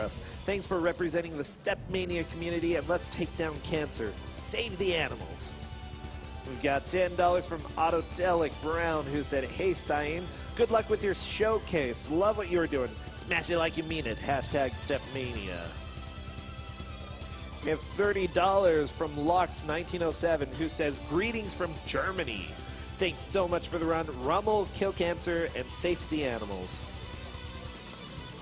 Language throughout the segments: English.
us. Thanks for representing the Step Mania community, and let's take down cancer. Save the animals. We've got $10 from Autodelic Brown, who said, hey Staiain, good luck with your showcase. Love what you're doing. Smash it like you mean it. Hashtag StepMania. We have $30 from Lox1907, who says, greetings from Germany. Thanks so much for the run. Rummel, kill cancer, and save the animals.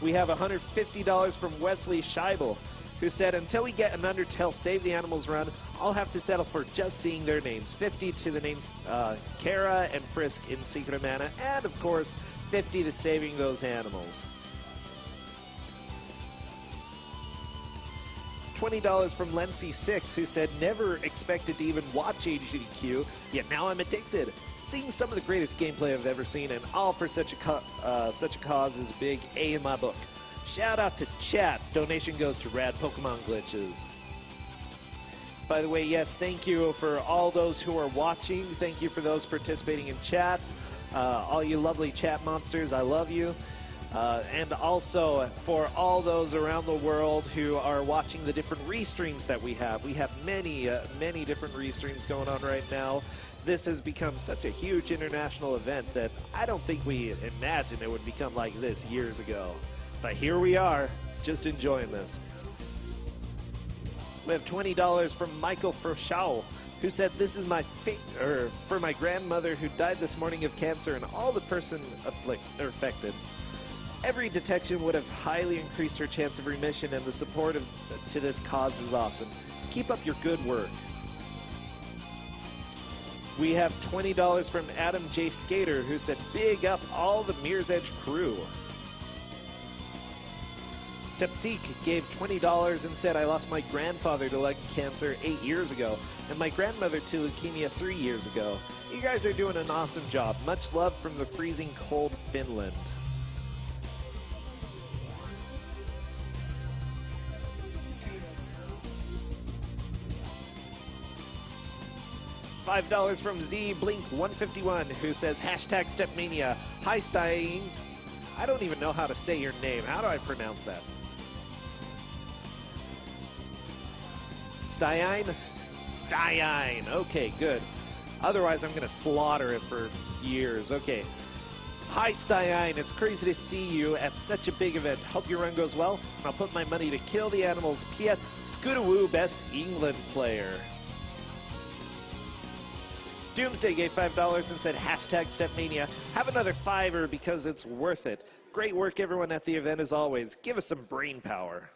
We have $150 from Wesley Scheibel, who said, until we get an Undertale Save the Animals run, I'll have to settle for just seeing their names. 50 to the names Kara and Frisk in Secret of Mana, and of course, 50 to saving those animals. $20 from Lency6, who said, never expected to even watch AGDQ, yet now I'm addicted. Seeing some of the greatest gameplay I've ever seen, and all for such a cause is a big A in my book. Shout out to chat. Donation goes to Rad Pokemon Glitches. By the way, yes, thank you for all those who are watching. Thank you for those participating in chat. All you lovely chat monsters, I love you. And also for all those around the world who are watching the different restreams that we have. We have many, many different restreams going on right now. This has become such a huge international event that I don't think we imagined it would become like this years ago. But here we are, just enjoying this. We have $20 from Michael Froschau, who said, this is for my grandmother who died this morning of cancer and all the person affected. Every detection would have highly increased her chance of remission, and the support to this cause is awesome. Keep up your good work. We have $20 from Adam J. Skater, who said, big up all the Mirror's Edge crew. Septique gave $20 and said, I lost my grandfather to lung cancer 8 years ago, and my grandmother to leukemia 3 years ago. You guys are doing an awesome job. Much love from the freezing cold Finland. $5 from Z Blink 151, who says, hashtag StepMania. Hi Staiain. I don't even know how to say your name. How do I pronounce that? Staiain? Staiain. Okay, good. Otherwise, I'm going to slaughter it for years. Okay. Hi Staiain. It's crazy to see you at such a big event. Hope your run goes well. I'll put my money to kill the animals. P.S. Scootaloo, best England player. Doomsday gave $5 and said, hashtag StepMania. Have another $5 because it's worth it. Great work, everyone, at the event as always. Give us some brain power.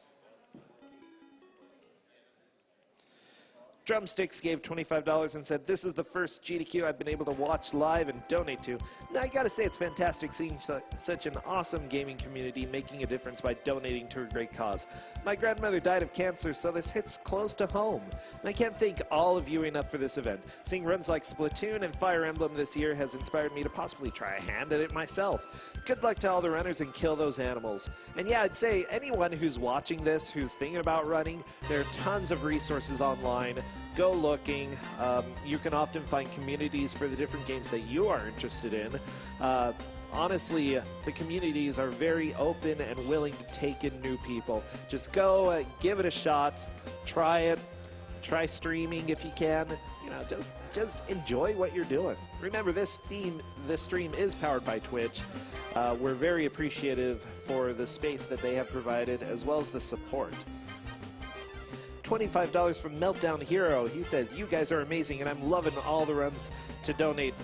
Drumsticks gave $25 and said, this is the first GDQ I've been able to watch live and donate to. Now, I gotta say, it's fantastic seeing such an awesome gaming community making a difference by donating to a great cause. My grandmother died of cancer, so this hits close to home. And I can't thank all of you enough for this event. Seeing runs like Splatoon and Fire Emblem this year has inspired me to possibly try a hand at it myself. Good luck to all the runners and kill those animals. And yeah, I'd say anyone who's watching this, who's thinking about running, there are tons of resources online. Go looking. You can often find communities for the different games that you are interested in. Honestly, the communities are very open and willing to take in new people. Just go, give it a shot, try it, try streaming if you can. You know, just enjoy what you're doing. Remember, this stream is powered by Twitch. We're very appreciative for the space that they have provided, as well as the support. $25 from Meltdown Hero. He says, you guys are amazing, and I'm loving all the runs to donate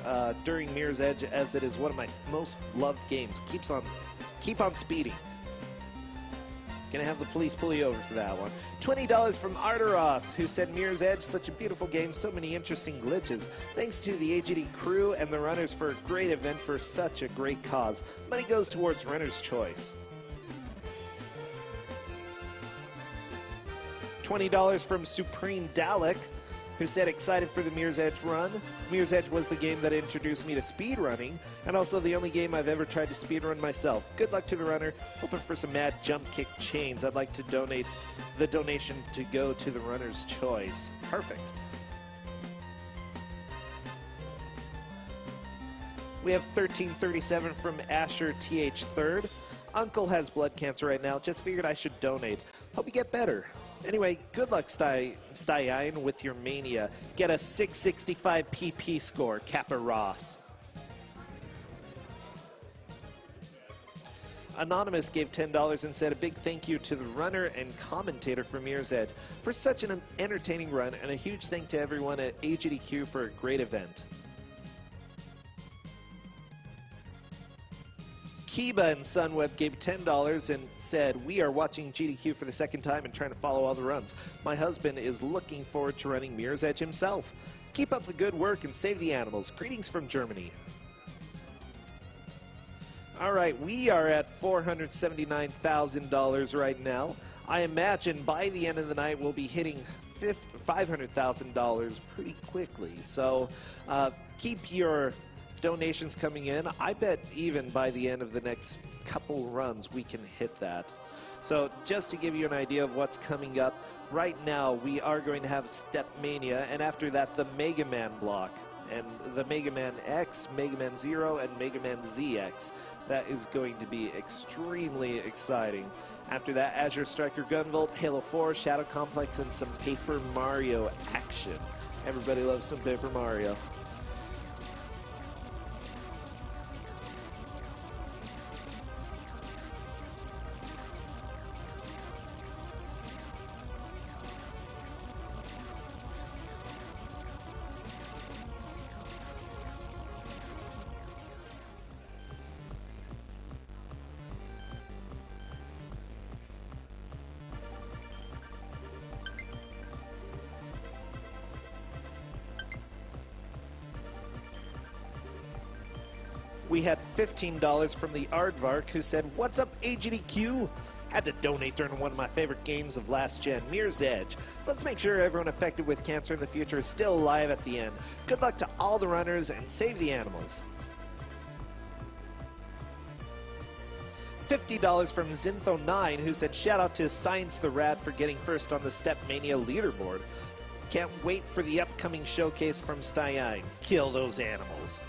during Mirror's Edge, as it is one of my most loved games. Keep on speeding. Gonna have the police pull you over for that one. $20 from Arteroth, who said, Mirror's Edge, such a beautiful game, so many interesting glitches. Thanks to the AGD crew and the runners for a great event for such a great cause. Money goes towards Runner's Choice. $20 from Supreme Dalek, who said, excited for the Mirror's Edge run. Mirror's Edge was the game that introduced me to speedrunning, and also the only game I've ever tried to speedrun myself. Good luck to the runner. Hoping for some mad jump kick chains. I'd like to donate the donation to go to the Runner's Choice. Perfect. We have $13.37 from Asher TH3rd. Uncle has blood cancer right now. Just figured I should donate. Hope you get better. Anyway, good luck, Staiain, with your mania. Get a 665 PP score, Kappa Ross. Anonymous gave $10 and said a big thank you to the runner and commentator for Mirror's Edge for such an entertaining run, and a huge thank to everyone at AGDQ for a great event. Kiba and Sunweb gave $10 and said, we are watching GDQ for the second time and trying to follow all the runs. My husband is looking forward to running Mirror's Edge himself. Keep up the good work and save the animals. Greetings from Germany. All right, we are at $479,000 right now. I imagine by the end of the night we'll be hitting $500,000 pretty quickly. So keep your donations coming in. I bet even by the end of the next couple runs we can hit that. So just to give you an idea of what's coming up, right now we are going to have Step Mania, and after that the Mega Man block, and the Mega Man X, Mega Man Zero, and Mega Man ZX. That is going to be extremely exciting. After that, Azure Striker Gunvolt, Halo 4, Shadow Complex, and some Paper Mario action. Everybody loves some Paper Mario. We had $15 from the Aardvark, who said, what's up, AGDQ? Had to donate during one of my favorite games of last gen, Mirror's Edge. Let's make sure everyone affected with cancer in the future is still alive at the end. Good luck to all the runners and save the animals. $50 from Zintho9, who said, shout out to Science the Rad for getting first on the Step Mania leaderboard. Can't wait for the upcoming showcase from Staiain. Kill those animals.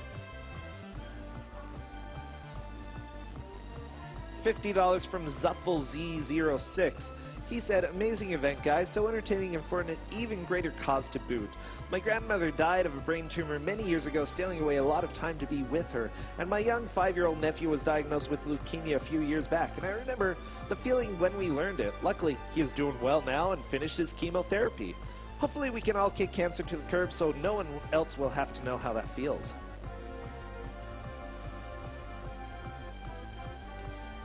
$50 from Zuffel Z06. He said, amazing event, guys, so entertaining and for an even greater cause to boot. My grandmother died of a brain tumor many years ago, stealing away a lot of time to be with her, and my young 5-year-old nephew was diagnosed with leukemia a few years back, and I remember the feeling when we learned it. Luckily, he is doing well now and finished his chemotherapy. Hopefully we can all kick cancer to the curb so no one else will have to know how that feels.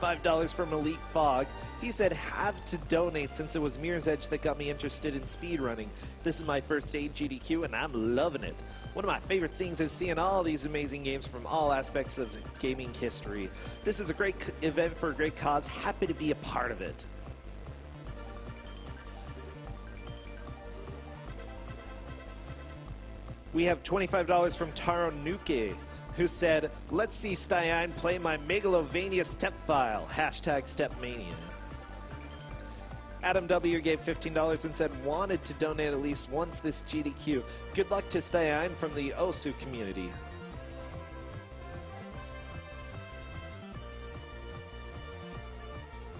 $5 from Elite Fog. He said, have to donate since it was Mirror's Edge that got me interested in speedrunning. This is my first AGDQ and I'm loving it. One of my favorite things is seeing all these amazing games from all aspects of gaming history. This is a great event for a great cause. Happy to be a part of it. We have $25 from Taro Nuke, who said, let's see Staiain play my Megalovania step file, hashtag StepMania. Adam W. gave $15 and said, wanted to donate at least once this GDQ. Good luck to Staiain from the Awsome community.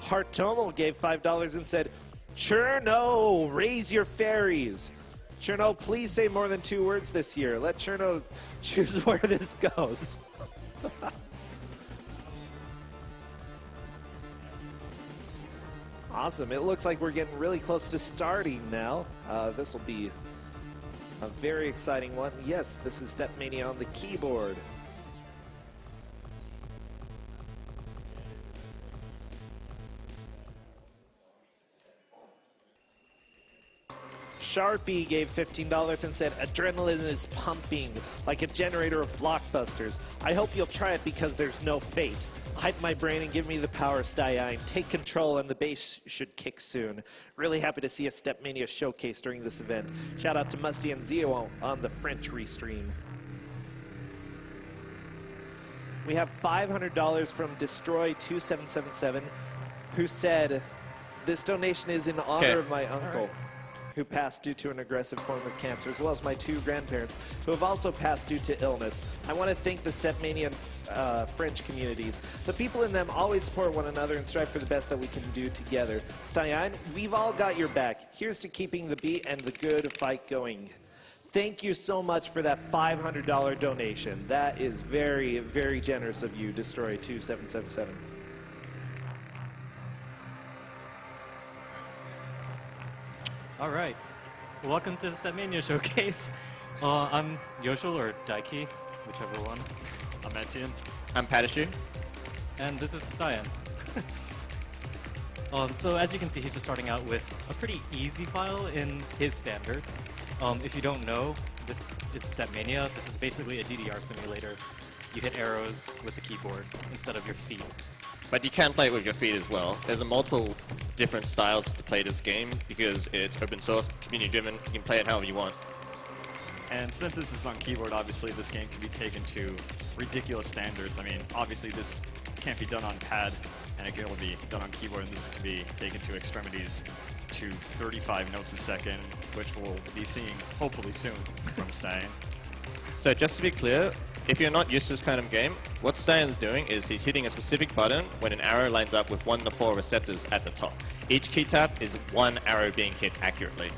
Hartomo gave $5 and said, Cherno, raise your fairies. Cherno, please say more than 2 words this year. Let Cherno choose where this goes. Awesome. It looks like we're getting really close to starting now. This will be a very exciting one. Yes, this is Step Mania on the keyboard. Sharpie gave $15 and said, adrenaline is pumping like a generator of blockbusters. I hope you'll try it because there's no fate. Hype my brain and give me the power, Staiain. Take control and the bass should kick soon. Really happy to see a Step Mania showcase during this event. Shout out to Musty and Zio on the French restream. We have $500 from Destroy2777, who said, this donation is in honor of my uncle. who passed due to an aggressive form of cancer, as well as my 2 grandparents, who have also passed due to illness. I want to thank the Stepmania and French communities. The people in them always support one another and strive for the best that we can do together. Staiain, we've all got your back. Here's to keeping the beat and the good fight going. Thank you so much for that $500 donation. That is very, very generous of you, Destroy2777. All right. Welcome to the Stepmania Showcase. I'm Yoshul, or Daiki, whichever one. I'm Etienne. I'm Patashu. And this is Staiain. So as you can see, he's just starting out with a pretty easy file in his standards. If you don't know, this is Stepmania. This is basically a DDR simulator. You hit arrows with the keyboard instead of your feet. But you can play it with your feet as well. There's a multiple different styles to play this game because it's open source, community driven. You can play it however you want. And since this is on keyboard, obviously this game can be taken to ridiculous standards. I mean, obviously this can't be done on pad, and it can only be done on keyboard, and this can be taken to extremities to 35 notes a second, which we'll be seeing hopefully soon from Staiain. So just to be clear, if you're not used to this kind of game, what Staiain is doing is he's hitting a specific button when an arrow lines up with 1 to 4 receptors at the top. Each key tap is 1 arrow being hit accurately.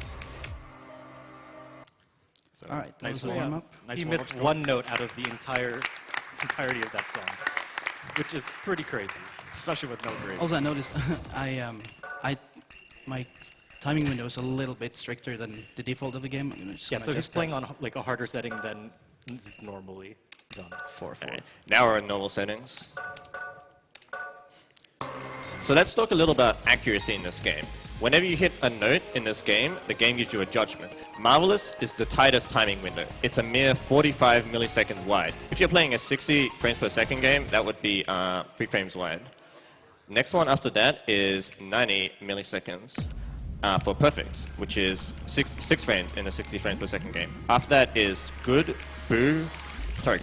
So, All right, nice warm warm up. Nice He warm-up missed score. 1 note out of the entirety of that song, which is pretty crazy. Especially with no grades. Also, I noticed my timing window is a little bit stricter than the default of the game. Yeah, so he's playing on like a harder setting than is normally done. 4-4. Alright, now we're in normal settings. So let's talk a little about accuracy in this game. Whenever you hit a note in this game, the game gives you a judgment. Marvelous is the tightest timing window. It's a mere 45 milliseconds wide. If you're playing a 60 frames per second game, that would be 3 frames wide. Next one after that is 90 milliseconds for perfect, which is 6 frames in a 60 frames per second game. After that is good, boo,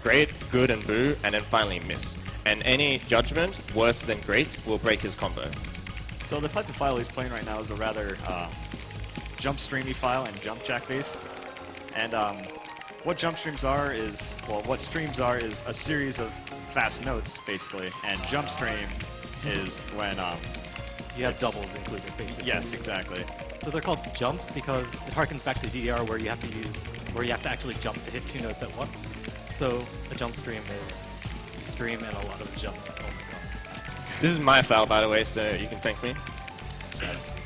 great, good, and boo, and then finally miss. And any judgment worse than great will break his combo. So the type of file he's playing right now is a rather jump streamy file and jump jack based. And what jump streams are is, well, what streams are is a series of fast notes basically, and jump stream is when You have doubles included, basically. yes, exactly. So they're called jumps because it harkens back to DDR where you have to actually jump to hit 2 notes at once. So a jump stream is you stream and a lot of jumps. Oh my god. This is my file, by the way, so you can thank me.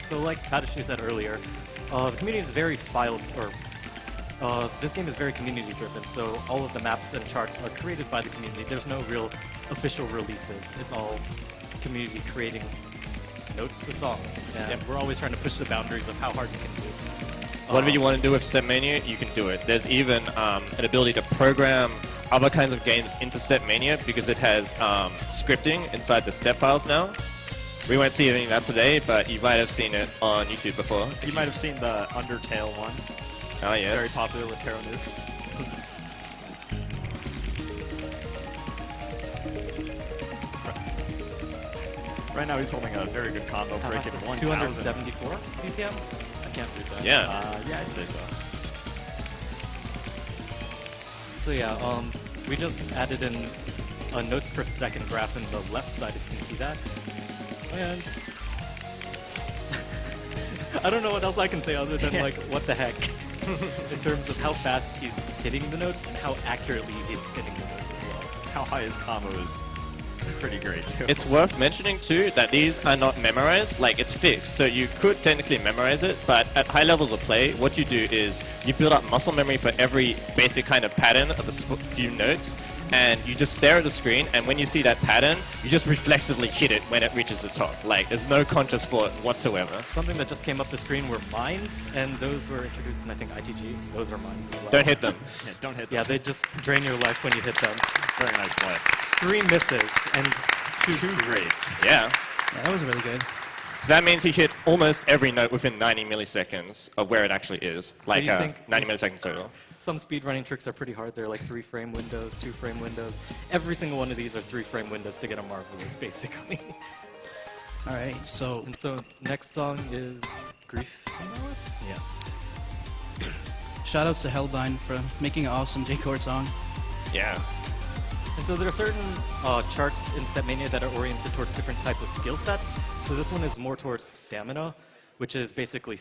So like Patashu said earlier, the community is very this game is very community driven, so all of the maps and charts are created by the community. There's no real official releases. It's all community creating notes to songs, and we're always trying to push the boundaries of how hard you can do. Whatever you want to do with Stepmania, you can do it. There's even an ability to program other kinds of games into Stepmania because it has scripting inside the step files now. We won't see anything of that today, but you might have seen it on YouTube before. You might have seen the Undertale one. Oh, yes. Very popular with Taro Nuke. Right now he's holding a very good combo, breaking 1,000. 274 BPM? I can't read that. Yeah. Yeah, I'd say so. So yeah, we just added in a notes per second graph in the left side, if you can see that. And I don't know what else I can say other than like, what the heck, in terms of how fast he's hitting the notes and how accurately he's hitting the notes as well. How high his combo is pretty great too. It's worth mentioning too that these are not memorized, like it's fixed. So you could technically memorize it, but at high levels of play, what you do is you build up muscle memory for every basic kind of pattern of a few notes, and you just stare at the screen, and when you see that pattern, you just reflexively hit it when it reaches the top. Like, there's no conscious thought whatsoever. Something that just came up the screen were mines, and those were introduced in, I think, ITG. Those are mines as well. Don't hit them. Yeah, don't hit them. Yeah, they just drain your life when you hit them. Very nice play. 3 misses and 2 greats. Yeah. Yeah, that was really good. So that means he hit almost every note within 90 milliseconds of where it actually is. Like you think 90 milliseconds total. Some speedrunning tricks are pretty hard. They're like 3-frame windows, 2-frame windows. Every single one of these are 3-frame windows to get a Marvelous, basically. All right, so And so next song is Grief Malice? Yes. Shoutouts to Hellbind for making an awesome J-Chord song. Yeah. And so there are certain charts in Stepmania that are oriented towards different type of skill sets. So this one is more towards stamina, which is basically,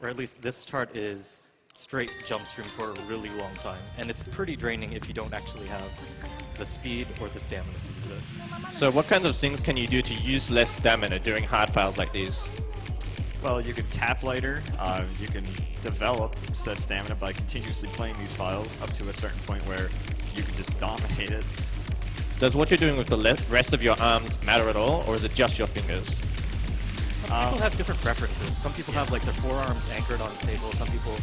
or at least this chart is straight jump stream for a really long time. And it's pretty draining if you don't actually have the speed or the stamina to do this. So what kinds of things can you do to use less stamina during hard files like these? Well, you can tap lighter. You can develop said stamina by continuously playing these files up to a certain point where you can just dominate it. Does what you're doing with the rest of your arms matter at all, or is it just your fingers? People have different preferences. Some people have like their forearms anchored on the table. Some people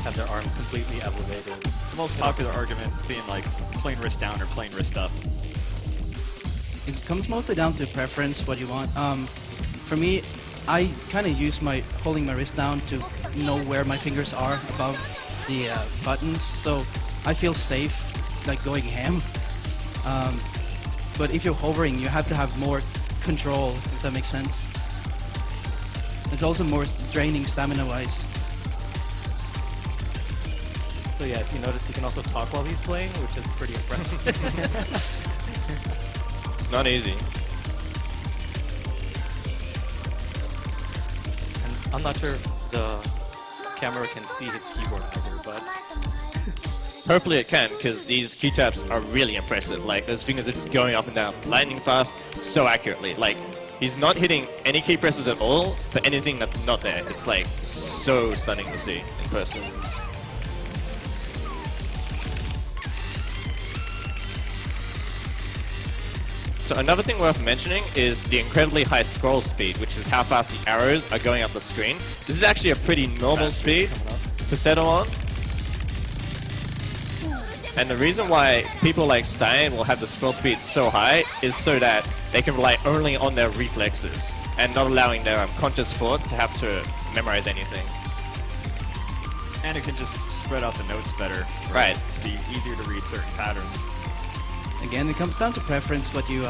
have their arms completely elevated. The most popular argument being like plain wrist down or plain wrist up. It comes mostly down to preference, what you want. For me, I kind of use holding my wrist down to know where my fingers are above the buttons, so I feel safe, like going ham. But if you're hovering, you have to have more control, if that makes sense. It's also more draining stamina-wise. So yeah, if you notice, he can also talk while he's playing, which is pretty impressive. It's not easy. And I'm not sure if the camera can see his keyboard either, but Hopefully it can, because these key taps are really impressive. Like, those fingers are just going up and down, lightning fast, so accurately. Like, he's not hitting any key presses at all for anything that's not there. It's like so stunning to see in person. So another thing worth mentioning is the incredibly high scroll speed, which is how fast the arrows are going up the screen. This is actually a pretty normal speed to settle on. And the reason why people like Staiain will have the scroll speed so high is so that they can rely only on their reflexes and not allowing their conscious thought to have to memorize anything. And it can just spread out the notes better. Right. To be easier to read certain patterns. Again, it comes down to preference, what you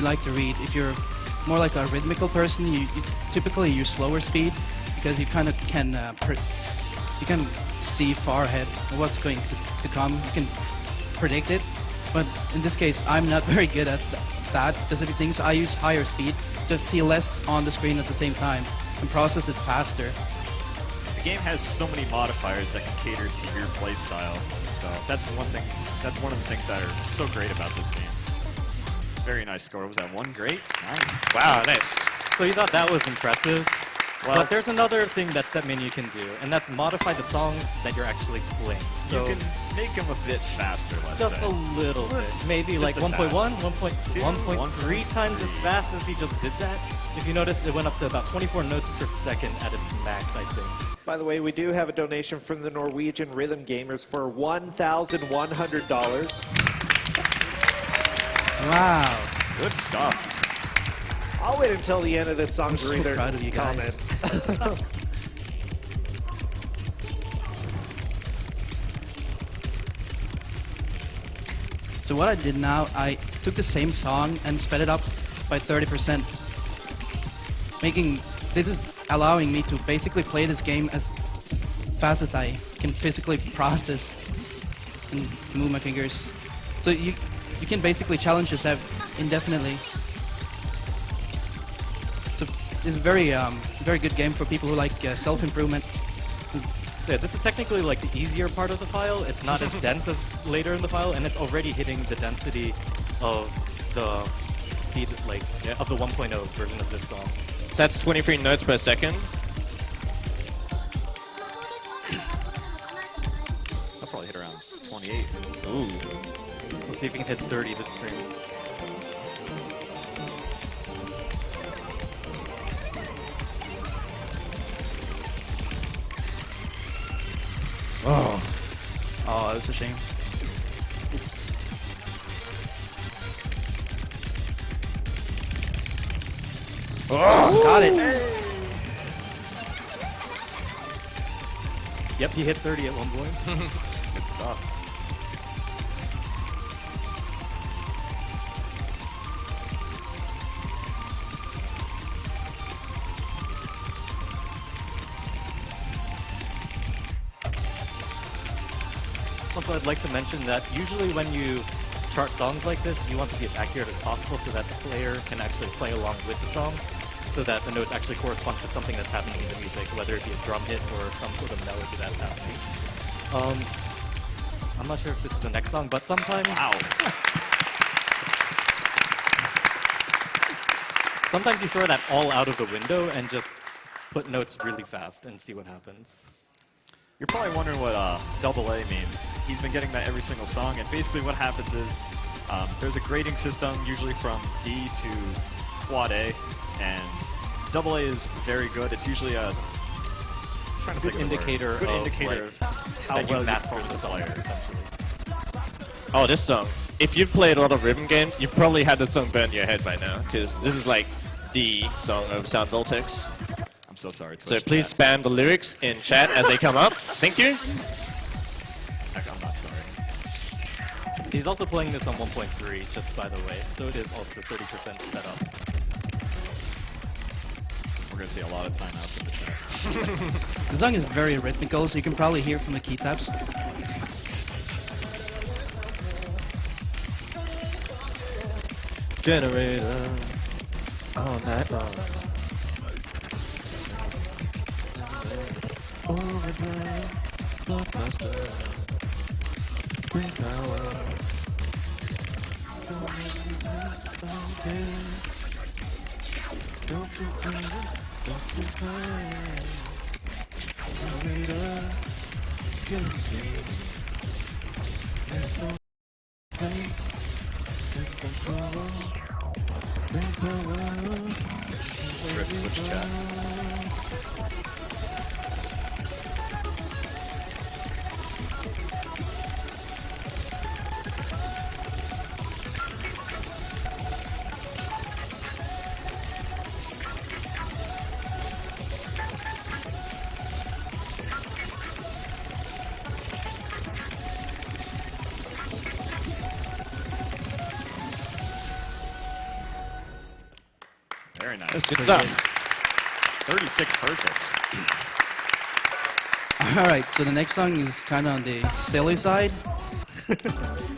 like to read. If you're more like a rhythmical person, you typically use slower speed because you kind of can you can see far ahead what's going to come. You can predict it, but in this case, I'm not very good at that specific thing, so I use higher speed to see less on the screen at the same time and process it faster. The game has so many modifiers that can cater to your play style. So that's one thing. That's one of the things that are so great about this game. Very nice score. Was that one great? Nice. Wow, nice. so you thought that was impressive. Well, But there's another thing that Stepmania can do, and that's modify the songs that you're actually playing. So you can make them a bit faster, let's just say. a little bit. Maybe just like a 1.1, tad. 1.2, 1.3 times as fast as he just did that. If you notice, it went up to about 24 notes per second at its max, I think. By the way, we do have a donation from the Norwegian Rhythm Gamers for $1,100. Wow. Good stuff. I'll wait until the end of this song I'm to so read their proud of you guys. comment. So what I did now, I took the same song and sped it up by 30%. This is allowing me to basically play this game as fast as I can physically process and move my fingers. So you can basically challenge yourself indefinitely. So it's a very good game for people who like self-improvement. So yeah, this is technically like the easier part of the file. It's not as dense as later in the file, and it's already hitting the density of the speed, like of the 1.0 version of this song. That's 23 notes per second. I'll probably hit around 28. Ooh. We'll see if we can hit 30 this stream. Oh. Oh, that's a shame. Oops. Oh. Got it. Yep, he hit 30 at one point. Good stuff. Also, I'd like to mention that usually when you chart songs like this, you want to be as accurate as possible so that the player can actually play along with the song, so that the notes actually correspond to something that's happening in the music, whether it be a drum hit or some sort of melody that's happening. I'm not sure if this is the next song, but sometimes... Wow. Sometimes you throw that all out of the window and just put notes really fast and see what happens. You're probably wondering what AA means. He's been getting that every single song, and basically what happens is there's a grading system, usually from D to quad A, and AA is very good. It's usually a Good indicator good of, indicator like, of how that you well you mastered perform the as a song, player. essentially. Oh, this song. If you've played a lot of rhythm games, you've probably had this song burn in your head by now, because this is like the song of Sound Voltex. I'm so sorry, So Twitch please chat. spam the lyrics in chat as they come up. Thank you. I'm not sorry. He's also playing this on 1.3, just by the way, so it is also 30% sped up. We're going to see a lot of timeouts in the chat. The song is very rhythmical, so you can probably hear from the key taps. Generator all night long. Overdrive, blockbuster, bring power. Don't make me forget. Don't you crazy, don't you crazy. Generator, kill machine. There's no place. Take control. Bring power. Rip Twitch chat. Very nice. That's good stuff. 36 perfects. All right, so the next song is kind of on the silly side.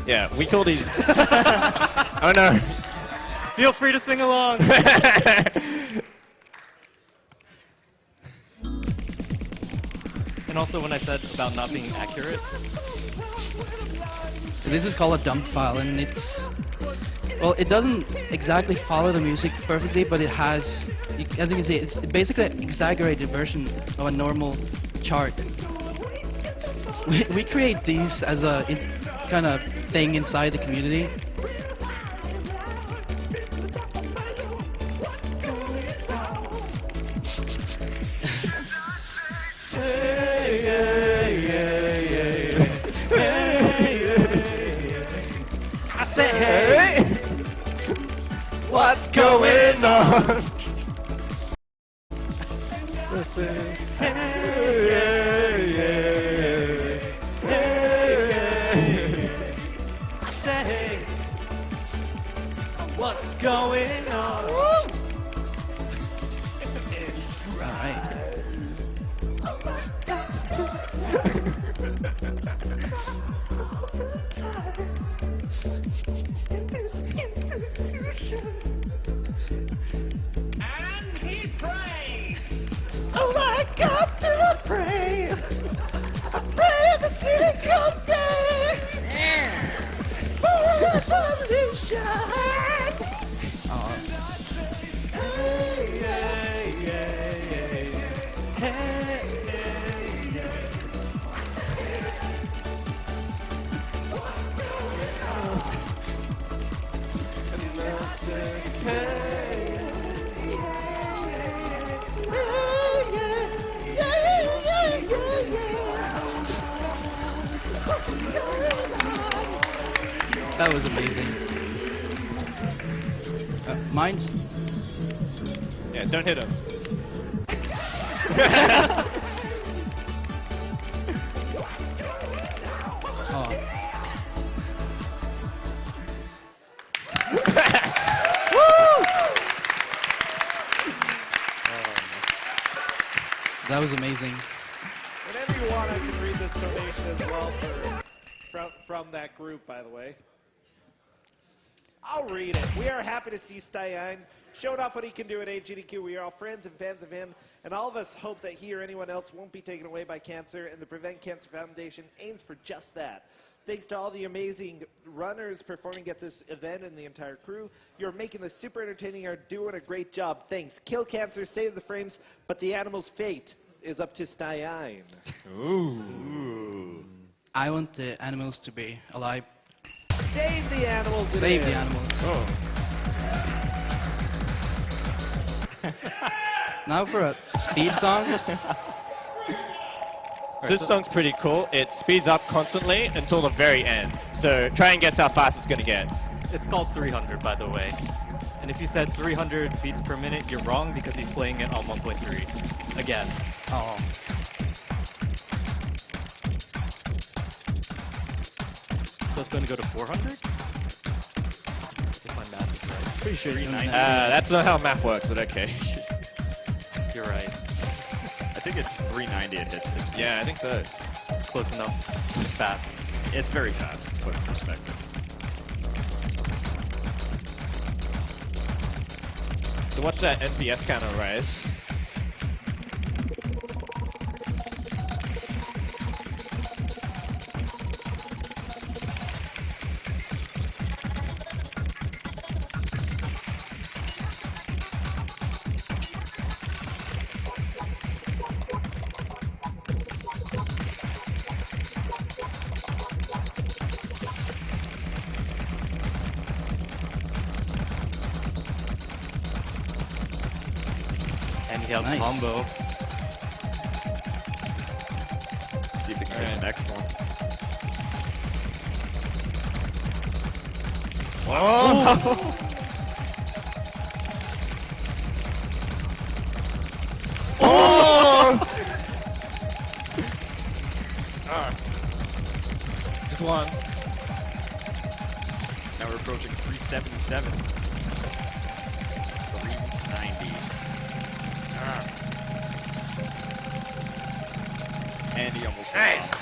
Yeah, we call these. Oh no. Feel free to sing along! And also when I said about not being accurate, This is called a dump file, and it's, well, it doesn't exactly follow the music perfectly, but it has, as you can see, it's basically an exaggerated version of a normal chart. We create these as a kind of thing inside the community. I said, hey! What's going on? I said, hey! What's going on? Alright. And he prayed. Oh, I got to pray. I pray every single day for revolution. Hey, hey, hey, hey, hey, hey, hey. That was amazing. Mine's? Yeah, don't hit him. Oh. That was amazing. Whenever you want, I can read this donation as well for from that group, by the way. I'll read it. We are happy to see Staiain showing off what he can do at AGDQ. We are all friends and fans of him, and all of us hope that he or anyone else won't be taken away by cancer, and the Prevent Cancer Foundation aims for just that. Thanks to all the amazing runners performing at this event and the entire crew. You're making this super entertaining. You're doing a great job. Thanks. Kill cancer, save the frames, but the animal's fate is up to Staiain. Ooh. I want the animals to be alive. Save the animals. Save the animals. Oh. Now for a speed song. This song's pretty cool. It speeds up constantly until the very end. So try and guess how fast it's going to get. It's called 300, by the way. And if you said 300 beats per minute, you're wrong because he's playing it on 1.3. Again. Oh. So it's going to go to 400? If my math is right. Pretty sure it's gonna be That's not how math works, but okay. You're right. I think it's 390 it hits. It's, Yeah, I think so. It's close enough. It's fast. it's very fast, to put it in perspective. So watch that NPS counter rise. And he has Nice. combo. See if we can get the next one. Just one. Now we're approaching 377. 390. And he almost fell off.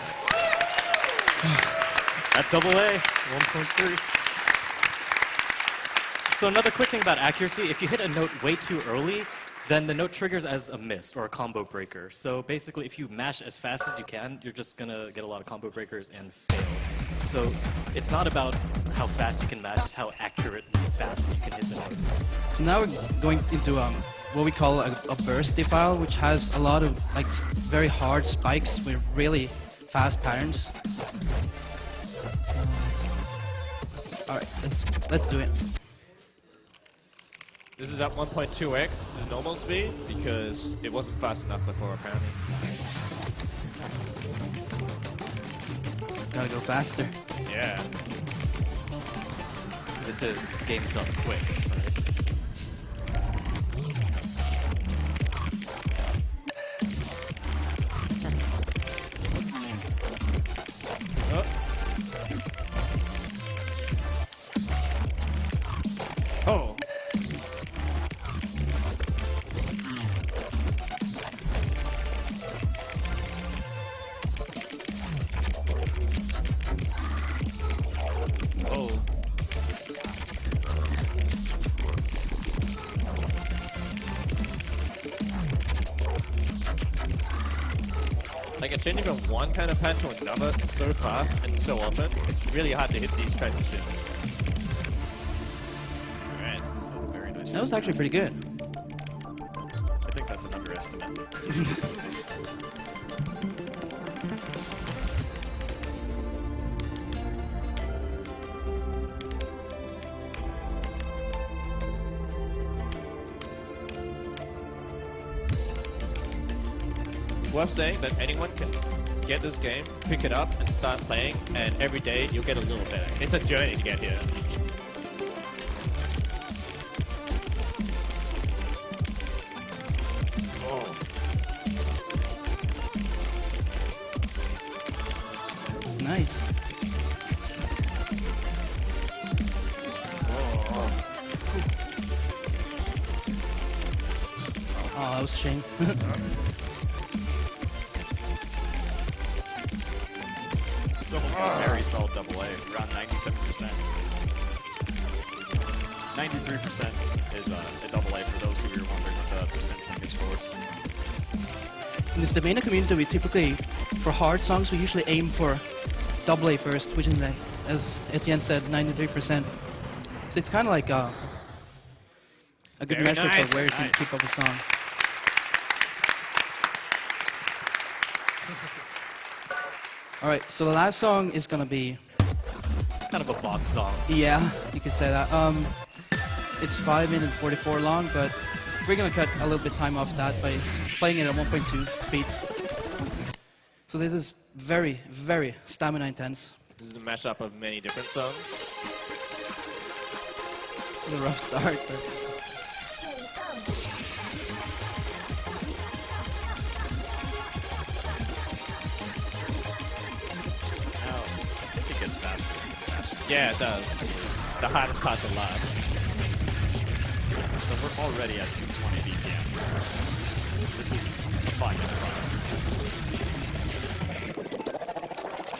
At double A, 1.3. So another quick thing about accuracy, if you hit a note way too early, then the note triggers as a miss or a combo breaker. So basically, if you mash as fast as you can, you're just gonna get a lot of combo breakers and fail. So it's not about how fast you can mash, it's how accurate and fast you can hit the notes. So now we're going into what we call a bursty file, which has a lot of like very hard spikes with really fast patterns. All right, let's do it. This is at 1.2x the normal speed because it wasn't fast enough before apparently. Gotta go faster. Yeah. This is games done quick, right? Oh. Oh. Like changing from one kind of pattern to another so fast and so often, it's really hard to hit these transitions. Alright. Very nice. That was actually pretty good. I think that's an underestimate. Worth saying that anyone can get this game, pick it up, and start playing, and every day you'll get a little better. It's a journey to get here. Oh. Nice. Oh, that was a shame. Still a very solid double A, around 97%. 93% is a double A for those who were wondering what the percent thing is for. In the Staiain community, we typically, for hard songs, we usually aim for double A first, which is, like, as Etienne said, 93%. So it's kind of like a good Very measure nice. for where you can Nice. keep up a song. All right, so the last song is gonna be, Kind of a boss song. yeah, you could say that. It's 5 minutes 44 long, but we're gonna cut a little bit time off that by playing it at 1.2 speed. So this is very, very stamina intense. This is a mashup of many different songs. It's a rough start, but Now, I think it gets faster and faster. Yeah, it does. The hardest part's the last. So we're already at 220 BPM. This is a 5-minute file.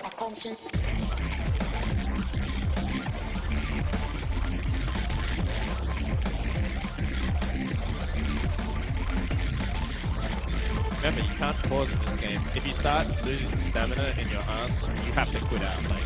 Attention. Remember, you can't pause in this game. If you start losing stamina in your arms, you have to quit out. Like,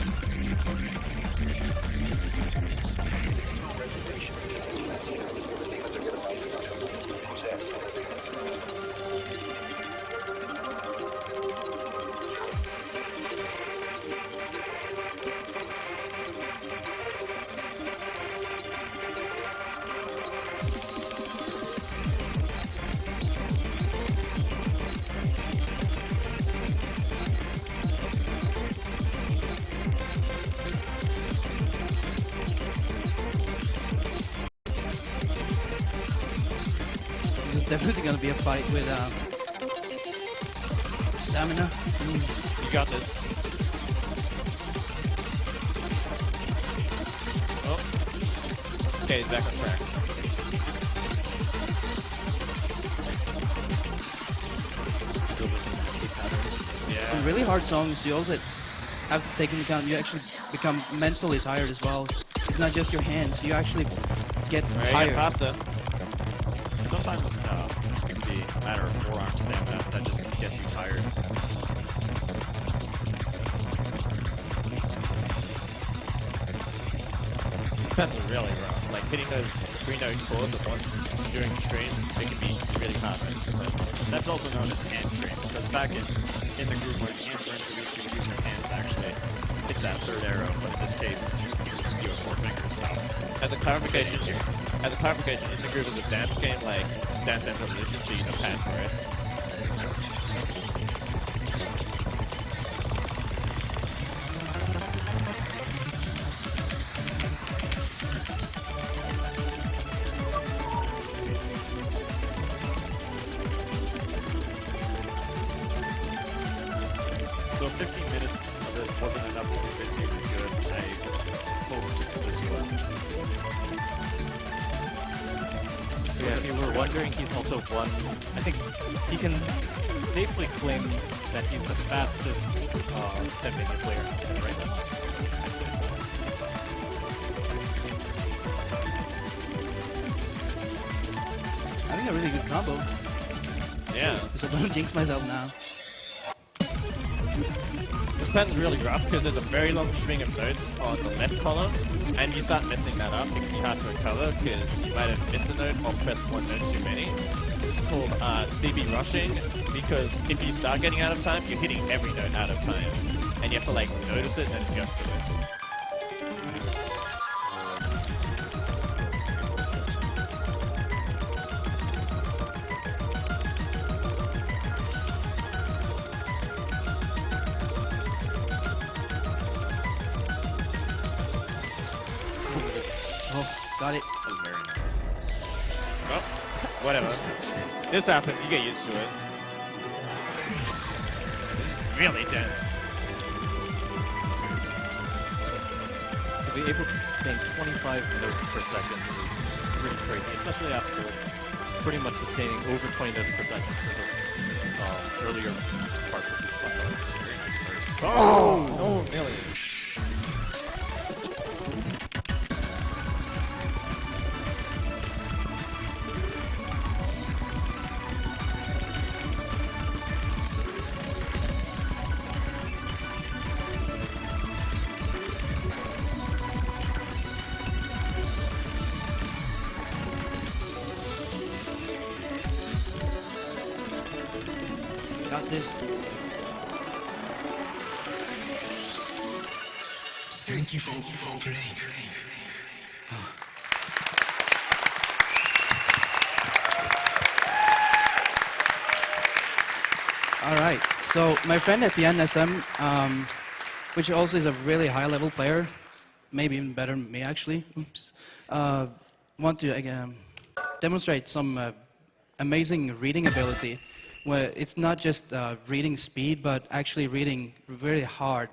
this is definitely gonna be a fight with stamina. you got this. Oh. Okay, he's back on track. Still this nasty pattern. Yeah. In really hard songs, you also have to take into account you actually become mentally tired as well. It's not just your hands, you actually get Alright, tired. get faster. Sometimes it can be a matter of forearm stamina that just gets you tired. That's really rough. Like, hitting those 3-note chords at once during the stream, it can be really hard. That's also known as hand strain, because back in the group when hands were introduced, you would use your hands to actually hit that third arrow, but in this case, you have 4 fingers, so As a clarification, in the group is a dance game like Dance Dance Revolution, so you use a pad for it. So 15 minutes of this wasn't enough to convince you he's good. I hope this will. Yeah, if you were wondering, he's also one. I think he can safely claim that he's the fastest Staiain player out there right now. I'd say so. Having a really good combo, Yeah. so don't jinx myself now. This pattern's really rough because there's a very long string of notes on the left column, and you start messing that up, it can be hard to recover because you might have missed a note or pressed one note too many. It's called CB rushing, because if you start getting out of time, you're hitting every note out of time, and you have to like notice it and adjust to it. Oh, got it. That was very nice. Well, whatever. This happens, you get used to it. This is really dense. To be able to sustain 25 notes per second is pretty crazy, especially after pretty much sustaining over 20 notes per second for the earlier parts of this plateau. Very nice first. Oh, nearly. Got this. Thank you for playing. All right. So my friend at the NSM, which also is a really high-level player, maybe even better than me actually, oops, want to demonstrate some amazing reading ability, where it's not just reading speed, but actually reading really hard,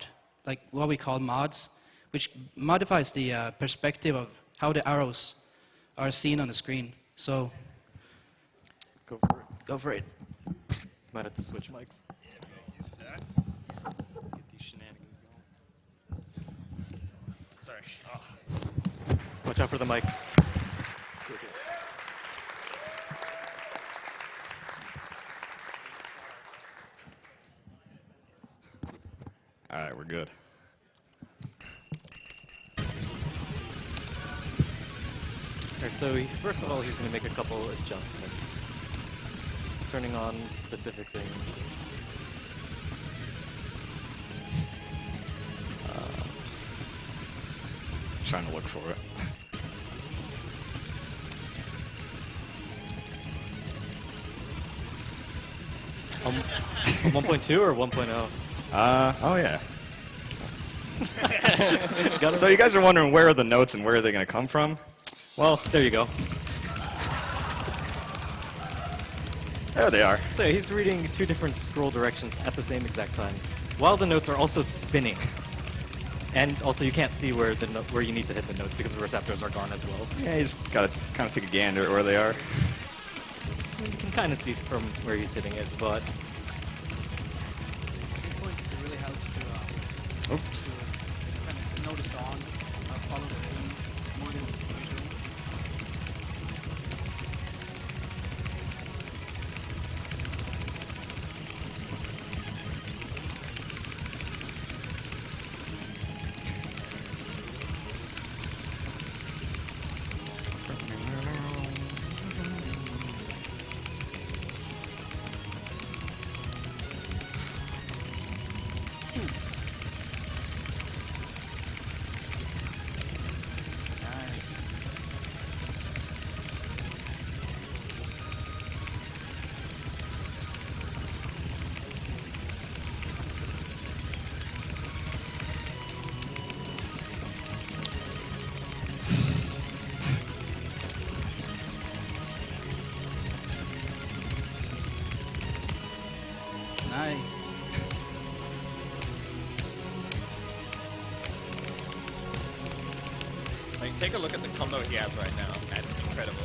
like what we call mods, which modifies the perspective of how the arrows are seen on the screen. So Go for it. go for it. Might have to switch mics. Get these shenanigans going. Sorry. Watch out for the mic. All right, we're good. Alright, so first of all, he's going to make a couple adjustments. Turning on specific things. Trying to look for it. On 1.2 or 1.0? Oh yeah. Got it? So you guys are wondering where are the notes and where are they going to come from? Well, There you go. there they are. So he's reading two different scroll directions at the same exact time, while the notes are also spinning. And also you can't see where where you need to hit the notes because the receptors are gone as well. Yeah, he's got to kind of take a gander at where they are. You can kind of see from where he's hitting it, but It really helps to Oops. kind of know the song, follow the rhythm more than usual. Nice. Nice. Like, take a look at the combo he has right now. That's incredible.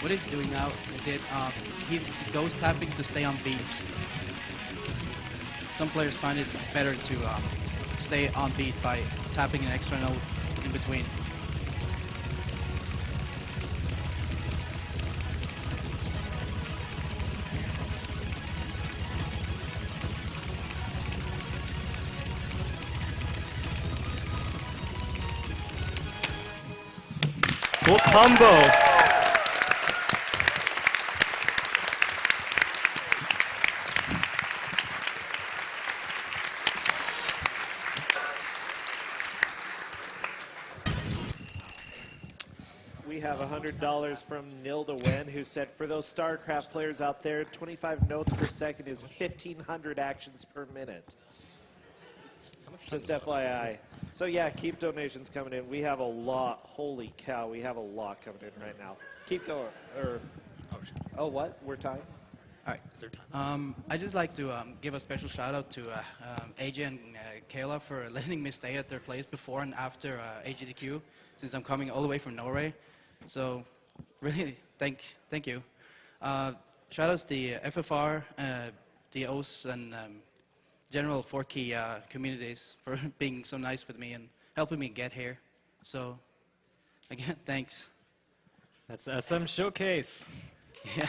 What he's doing now, he's ghost tapping to stay on beat. Some players find it better to stay on beat by tapping an extra note in between. cool combo. We have $100 from Nilda Wen, who said, for those StarCraft players out there, 25 notes per second is 1,500 actions per minute. Just FYI. So yeah, keep donations coming in. We have a lot. Holy cow, we have a lot coming in right now. Keep going. Oh, what? We're time? All right. I'd just like to give a special shout out to AJ and Kayla for letting me stay at their place before and after AGDQ, since I'm coming all the way from Norway. So really, thank you. Shout outs to the FFR, the OS, and general 4-key communities for being so nice with me and helping me get here. So again, thanks. That's SM Showcase. Yeah.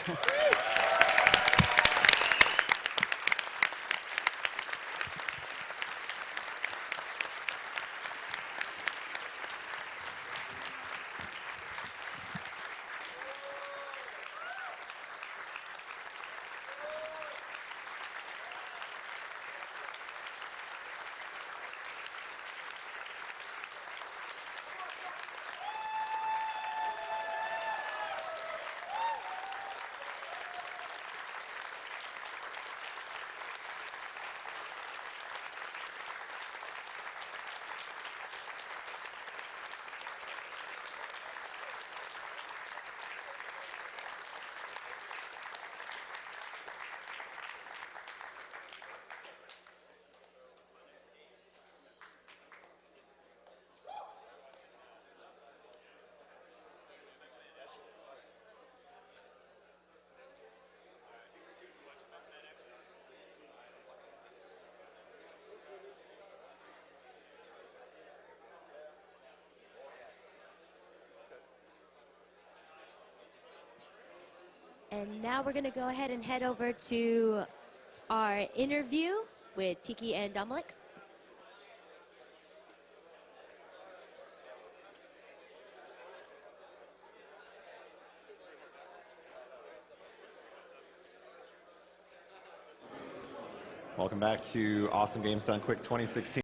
And now we're going to go ahead and head over to our interview with Tiki and Domelix. Welcome back to Awesome Games Done Quick 2016.